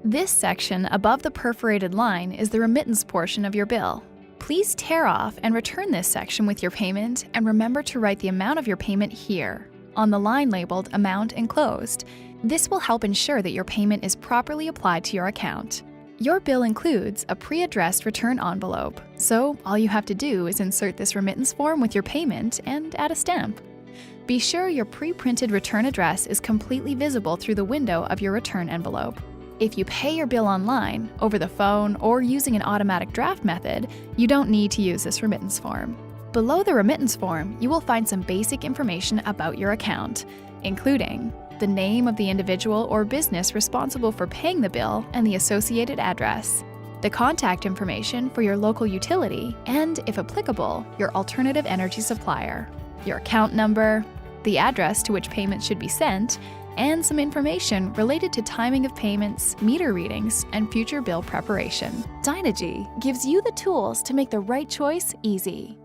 This section above the perforated line is the remittance portion of your bill. Please tear off and return this section with your payment, and remember to write the amount of your payment here, on the line labeled Amount Enclosed. This will help ensure that your payment is properly applied to your account. Your bill includes a pre-addressed return envelope, so all you have to do is insert this remittance form with your payment and add a stamp. Be sure your pre-printed return address is completely visible through the window of your return envelope. If you pay your bill online, over the phone, or using an automatic draft method, you don't need to use this remittance form. Below the remittance form, you will find some basic information about your account, including the name of the individual or business responsible for paying the bill and the associated address, the contact information for your local utility, and, if applicable, your alternative energy supplier, your account number, the address to which payments should be sent, and some information related to timing of payments, meter readings, and future bill preparation. Dynegy gives you the tools to make the right choice easy.